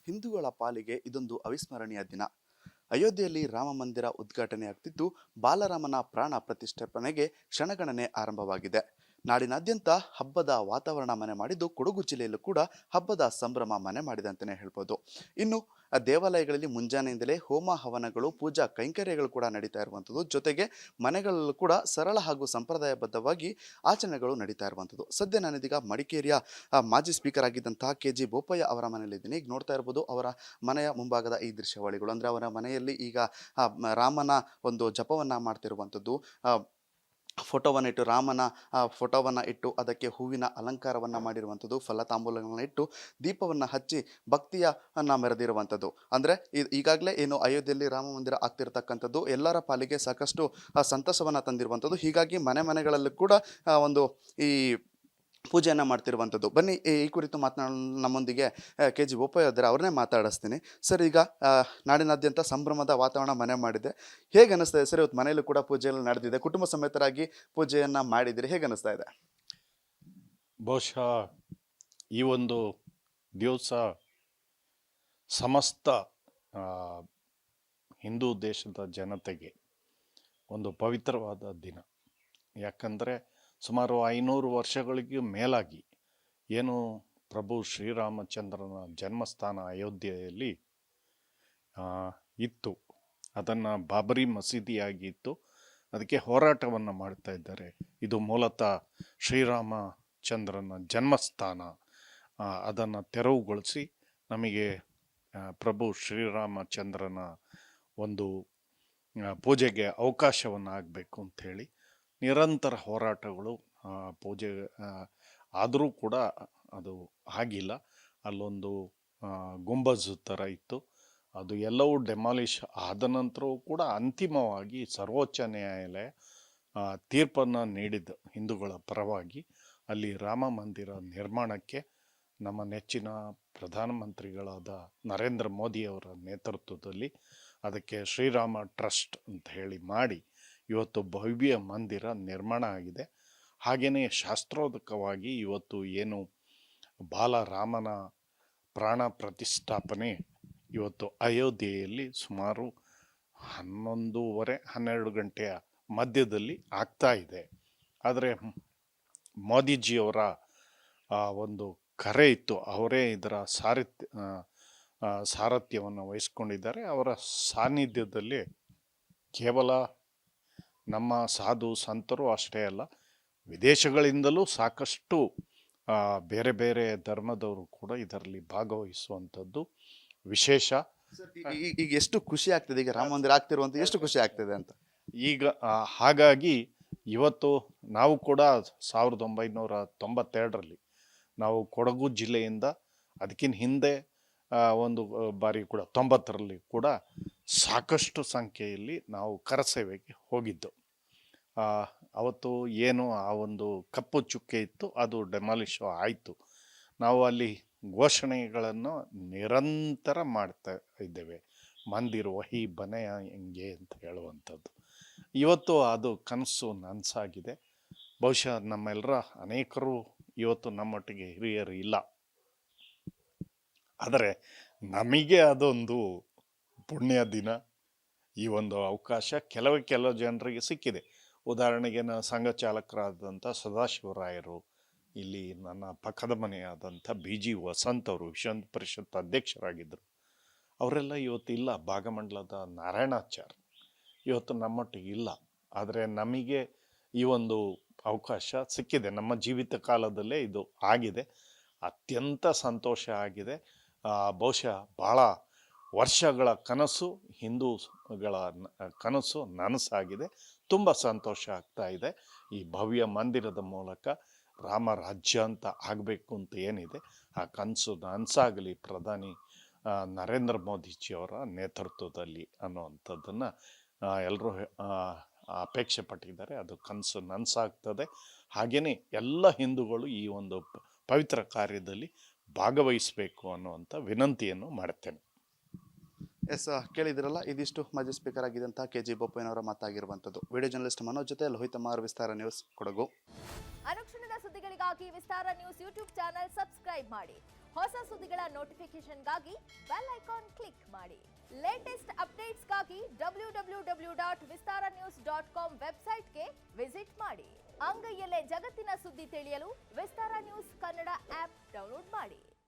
ಹಿಂದೂಗಳ ಪಾಲಿಗೆ ಇದೊಂದು ಅವಿಸ್ಮರಣೀಯ ದಿನ. ಅಯೋಧ್ಯೆಯಲ್ಲಿ ರಾಮ ಮಂದಿರ ಉದ್ಘಾಟನೆಯಾಗ್ತಿದ್ದು, ಬಾಲರಾಮನ ಪ್ರಾಣ ಪ್ರತಿಷ್ಠಾಪನೆಗೆ ಕ್ಷಣಗಣನೆ ಆರಂಭವಾಗಿದೆ. ನಾಡಿನಾದ್ಯಂತ ಹಬ್ಬದ ವಾತಾವರಣ ಮನೆ ಮಾಡಿದ್ದು, ಕೊಡಗು ಜಿಲ್ಲೆಯಲ್ಲೂ ಕೂಡ ಹಬ್ಬದ ಸಂಭ್ರಮ ಮನೆ ಮಾಡಿದೆ ಅಂತಲೇ ಹೇಳ್ಬೋದು. ಇನ್ನು ದೇವಾಲಯಗಳಲ್ಲಿ ಮುಂಜಾನೆಯಿಂದಲೇ ಹೋಮ ಹವನಗಳು, ಪೂಜಾ ಕೈಂಕರ್ಯಗಳು ಕೂಡ ನಡೀತಾ ಇರುವಂಥದ್ದು. ಜೊತೆಗೆ ಮನೆಗಳಲ್ಲೂ ಕೂಡ ಸರಳ ಹಾಗೂ ಸಂಪ್ರದಾಯಬದ್ಧವಾಗಿ ಆಚರಣೆಗಳು ನಡೀತಾ ಇರುವಂಥದ್ದು. ಸದ್ಯ ನಾನಿದೀಗ ಮಡಿಕೇರಿಯ ಮಾಜಿ ಸ್ಪೀಕರ್ ಆಗಿದ್ದಂತಹ KG ಬೋಪಯ್ಯ ಅವರ ಮನೆಯಲ್ಲಿದ್ದೀನಿ. ಈಗ ನೋಡ್ತಾ ಇರ್ಬೋದು ಅವರ ಮನೆಯ ಮುಂಭಾಗದ ಈ ದೃಶ್ಯಾವಳಿಗಳು. ಅಂದರೆ ಅವರ ಮನೆಯಲ್ಲಿ ಈಗ ರಾಮನ ಒಂದು ಜಪವನ್ನು ಮಾಡ್ತಿರುವಂಥದ್ದು. ಫೋಟೋವನ್ನು ಇಟ್ಟು ರಾಮನ ಫೋಟೋವನ್ನು ಇಟ್ಟು ಅದಕ್ಕೆ ಹೂವಿನ ಅಲಂಕಾರವನ್ನು ಮಾಡಿರುವಂಥದ್ದು, ಫಲತಾಂಬೂಲಗಳನ್ನು ಇಟ್ಟು ದೀಪವನ್ನು ಹಚ್ಚಿ ಭಕ್ತಿಯನ್ನು ಮೆರೆದಿರುವಂಥದ್ದು. ಅಂದರೆ ಈಗಾಗಲೇ ಏನು ಅಯೋಧ್ಯೆಯಲ್ಲಿ ರಾಮ ಮಂದಿರ ಆಗ್ತಿರ್ತಕ್ಕಂಥದ್ದು ಎಲ್ಲರ ಪಾಲಿಗೆ ಸಾಕಷ್ಟು ಸಂತಸವನ್ನು ತಂದಿರುವಂಥದ್ದು. ಹೀಗಾಗಿ ಮನೆ ಮನೆಗಳಲ್ಲೂ ಕೂಡ ಒಂದು ಈ ಪೂಜೆಯನ್ನು ಮಾಡ್ತಿರುವಂಥದ್ದು. ಬನ್ನಿ ಈ ಕುರಿತು ಮಾತನಾಡಲು ನಮ್ಮೊಂದಿಗೆ KG ಬೋಪಯ್ಯ ಇದ್ದಾರೆ, ಅವ್ರನ್ನೇ ಮಾತಾಡಿಸ್ತೀನಿ. ಸರ್, ಈಗ ನಾಡಿನಾದ್ಯಂತ ಸಂಭ್ರಮದ ವಾತಾವರಣ ಮನೆ ಮಾಡಿದೆ. ಹೇಗೆ ಅನ್ನಿಸ್ತಾ ಇದೆ ಸರ್? ಇವತ್ತು ಮನೆಯಲ್ಲೂ ಕೂಡ ಪೂಜೆಯಲ್ಲಿ ನಡೆದಿದೆ, ಕುಟುಂಬ ಸಮೇತರಾಗಿ ಪೂಜೆಯನ್ನು ಮಾಡಿದ್ದೀರಿ, ಹೇಗೆ ಅನ್ನಿಸ್ತಾ ಇದೆ? ಬಹುಶಃ ಈ ಒಂದು ದಿವಸ ಸಮಸ್ತ ಹಿಂದೂ ದೇಶದ ಜನತೆಗೆ ಒಂದು ಪವಿತ್ರವಾದ ದಿನ. ಯಾಕಂದರೆ ಸುಮಾರು 500 ವರ್ಷಗಳಿಗೂ ಮೇಲಾಗಿ ಏನು ಪ್ರಭು ಶ್ರೀರಾಮಚಂದ್ರನ ಜನ್ಮಸ್ಥಾನ ಅಯೋಧ್ಯೆಯಲ್ಲಿ ಇತ್ತು, ಅದನ್ನು ಬಾಬರಿ ಮಸೀದಿಯಾಗಿ ಇತ್ತು, ಅದಕ್ಕೆ ಹೋರಾಟವನ್ನು ಮಾಡ್ತಾ ಇದ್ದಾರೆ. ಇದು ಮೂಲತಃ ಶ್ರೀರಾಮಚಂದ್ರನ ಜನ್ಮಸ್ಥಾನ. ಅದನ್ನು ತೆರವುಗೊಳಿಸಿ ನಮಗೆ ಪ್ರಭು ಶ್ರೀರಾಮಚಂದ್ರನ ಒಂದು ಪೂಜೆಗೆ ಅವಕಾಶವನ್ನು ಆಗಬೇಕು ಅಂಥೇಳಿ ನಿರಂತರ ಹೋರಾಟಗಳು, ಪೂಜೆ ಆದರೂ ಕೂಡ ಅದು ಆಗಿಲ್ಲ. ಅಲ್ಲೊಂದು ಗುಂಬಜ್ ಥರ ಇತ್ತು, ಅದು ಎಲ್ಲವೂ ಡೆಮಾಲಿಷ್ ಆದ ನಂತರವೂ ಕೂಡ ಅಂತಿಮವಾಗಿ ಸರ್ವೋಚ್ಚ ನ್ಯಾಯಾಲಯ ತೀರ್ಪನ್ನು ನೀಡಿದ್ದು ಹಿಂದೂಗಳ ಪರವಾಗಿ. ಅಲ್ಲಿ ರಾಮ ಮಂದಿರ ನಿರ್ಮಾಣಕ್ಕೆ ನಮ್ಮ ನೆಚ್ಚಿನ ಪ್ರಧಾನಮಂತ್ರಿಗಳಾದ ನರೇಂದ್ರ ಮೋದಿಯವರ ನೇತೃತ್ವದಲ್ಲಿ ಅದಕ್ಕೆ ಶ್ರೀರಾಮ ಟ್ರಸ್ಟ್ ಅಂತ ಹೇಳಿ ಮಾಡಿ ಇವತ್ತು ಭವ್ಯ ಮಂದಿರ ನಿರ್ಮಾಣ ಆಗಿದೆ. ಹಾಗೆಯೇ ಶಾಸ್ತ್ರೋದಕವಾಗಿ ಇವತ್ತು ಏನು ಬಾಲರಾಮನ ಪ್ರಾಣ ಪ್ರತಿಷ್ಠಾಪನೆ ಇವತ್ತು ಅಯೋಧ್ಯೆಯಲ್ಲಿ ಸುಮಾರು 11:30-12 ಗಂಟೆಯ ಮಧ್ಯದಲ್ಲಿ ಆಗ್ತಾ ಇದೆ. ಆದರೆ ಮೋದಿಜಿಯವರ ಒಂದು ಕರೆ ಇತ್ತು, ಅವರೇ ಇದರ ಸಾರಥ್ಯವನ್ನು ವಹಿಸ್ಕೊಂಡಿದ್ದಾರೆ. ಅವರ ಸಾನ್ನಿಧ್ಯದಲ್ಲಿ ಕೇವಲ ನಮ್ಮ ಸಾಧು ಸಂತರು ಅಷ್ಟೇ ಅಲ್ಲ, ವಿದೇಶಗಳಿಂದಲೂ ಸಾಕಷ್ಟು ಬೇರೆ ಬೇರೆ ಧರ್ಮದವರು ಕೂಡ ಇದರಲ್ಲಿ ಭಾಗವಹಿಸುವಂಥದ್ದು ವಿಶೇಷ. ಈಗ ಎಷ್ಟು ಖುಷಿ ಆಗ್ತದೆ, ಈಗ ರಾಮ ಮಂದಿರ ಆಗ್ತಿರುವಂಥ ಎಷ್ಟು ಖುಷಿ ಆಗ್ತದೆ ಅಂತ ಈಗ. ಹಾಗಾಗಿ ಇವತ್ತು ನಾವು ಕೂಡ 1992ರಲ್ಲಿ ನಾವು ಕೊಡಗು ಜಿಲ್ಲೆಯಿಂದ, ಅದಕ್ಕಿಂತ ಹಿಂದೆ ಒಂದು ಬಾರಿ ಕೂಡ 90ರಲ್ಲಿ ಕೂಡ ಸಾಕಷ್ಟು ಸಂಖ್ಯೆಯಲ್ಲಿ ನಾವು ಕರಸೇವೆಗೆ ಹೋಗಿದ್ದು. ಅವತ್ತು ಏನು ಆ ಒಂದು ಕಪ್ಪು ಚುಕ್ಕೆ ಇತ್ತು, ಅದು ಡೆಮಾಲಿಷ್ ಆಯಿತು. ನಾವು ಅಲ್ಲಿ ಘೋಷಣೆಗಳನ್ನು ನಿರಂತರ ಮಾಡ್ತಾ ಇದ್ದೇವೆ, ಮಂದಿರ ವಹಿ ಬನೆಯ ಹೆಂಗೆ ಅಂತ ಹೇಳುವಂಥದ್ದು. ಇವತ್ತು ಅದು ಕನಸು ನನಸಾಗಿದೆ. ಬಹುಶಃ ನಮ್ಮೆಲ್ಲರ ಅನೇಕರು ಇವತ್ತು ನಮ್ಮೊಟ್ಟಿಗೆ ಹಿರಿಯರು ಇಲ್ಲ, ಆದರೆ ನಮಗೆ ಅದೊಂದು ಪುಣ್ಯ ದಿನ. ಈ ಒಂದು ಅವಕಾಶ ಕೆಲವು ಜನರಿಗೆ ಸಿಕ್ಕಿದೆ. ಉದಾಹರಣೆಗೆ ಸಂಘ ಚಾಲಕರಾದಂಥ ಸದಾಶಿವರಾಯರು, ಇಲ್ಲಿ ನನ್ನ ಪಕ್ಕದ ಮನೆಯಾದಂಥ BG ವಸಂತ್ ಅವರು ವಿಶ್ವ ಹಿಂದೂ ಪರಿಷತ್ ಅಧ್ಯಕ್ಷರಾಗಿದ್ದರು. ಅವರೆಲ್ಲ ಇವತ್ತು ಇಲ್ಲ. ಭಾಗಮಂಡಲದ ನಾರಾಯಣಾಚಾರ್ ಇವತ್ತು ನಮ್ಮೊಟ್ಟಿಗೆ ಇಲ್ಲ. ಆದರೆ ನಮಗೆ ಈ ಒಂದು ಅವಕಾಶ ಸಿಕ್ಕಿದೆ, ನಮ್ಮ ಜೀವಿತ ಕಾಲದಲ್ಲೇ ಇದು ಆಗಿದೆ. ಅತ್ಯಂತ ಸಂತೋಷ ಆಗಿದೆ. ಬಹುಶಃ ಭಾಳ ವರ್ಷಗಳ ಕನಸು, ಹಿಂದೂಗಳ ಕನಸು ನನಸಾಗಿದೆ. ತುಂಬ ಸಂತೋಷ ಆಗ್ತಾ ಇದೆ. ಈ ಭವ್ಯ ಮಂದಿರದ ಮೂಲಕ ರಾಮ ರಾಜ್ಯ ಅಂತ ಆಗಬೇಕು ಅಂತ ಏನಿದೆ, ಆ ಕನಸು ನನಸಾಗಲಿ ಪ್ರಧಾನಿ ನರೇಂದ್ರ ಮೋದಿಜಿಯವರ ನೇತೃತ್ವದಲ್ಲಿ ಅನ್ನುವಂಥದ್ದನ್ನು ಎಲ್ಲರೂ ಅಪೇಕ್ಷೆ ಪಟ್ಟಿದ್ದಾರೆ. ಅದು ಕನಸು ನನಸಾಗ್ತದೆ. ಹಾಗೆಯೇ ಎಲ್ಲ ಹಿಂದೂಗಳು ಈ ಒಂದು ಪವಿತ್ರ ಕಾರ್ಯದಲ್ಲಿ ಭಾಗವಹಿಸಬೇಕು ಅನ್ನುವಂಥ ವಿನಂತಿಯನ್ನು ಮಾಡುತ್ತೇನೆ. ಎಸ್, ಕೇಳಿದಿರಲ್ಲ, ಇದಿಷ್ಟು ಮಾಜಿ ಸ್ಪೀಕರ್ ಆಗಿದ್ದಂಥ KG ಬೋಪಯ್ಯನವರ ಮಾತಾಗಿರುವಂಥದ್ದು. ವಿಡಿಯೋ ಜರ್ನಲಿಸ್ಟ್ ಮನೋಜ್ ಜೊತೆ ಲೋಹಿತ್ ಅಮರ್, ವಿಸ್ತಾರ ನ್ಯೂಸ್, ಕೊಡಗು. ಅನುಕ್ಷಣದ ಸುದ್ದಿಗಳಿಗಾಗಿ Vistara news YouTube channel subscribe ಮಾಡಿ. ಹೊಸ ಸುದ್ದಿಗಳ ನೋಟಿಫಿಕೇಶನ್ಗಾಗಿ ಬೆಲ್ ಐಕಾನ್ ಕ್ಲಿಕ್ ಮಾಡಿ. ಲೇಟೆಸ್ಟ್ ಅಪ್ಡೇಟ್ಸ್ಗಾಗಿ www.vistaranews.com ವೆಬ್ಸೈಟ್ಗೆ ವಿಸಿಟ್ ಮಾಡಿ. ಅಂಗೈಯಲ್ಲೇ ಜಗತ್ತಿನ ಸುದ್ದಿ ತಿಳಿಯಲು Vistara news Kannada app download ಮಾಡಿ.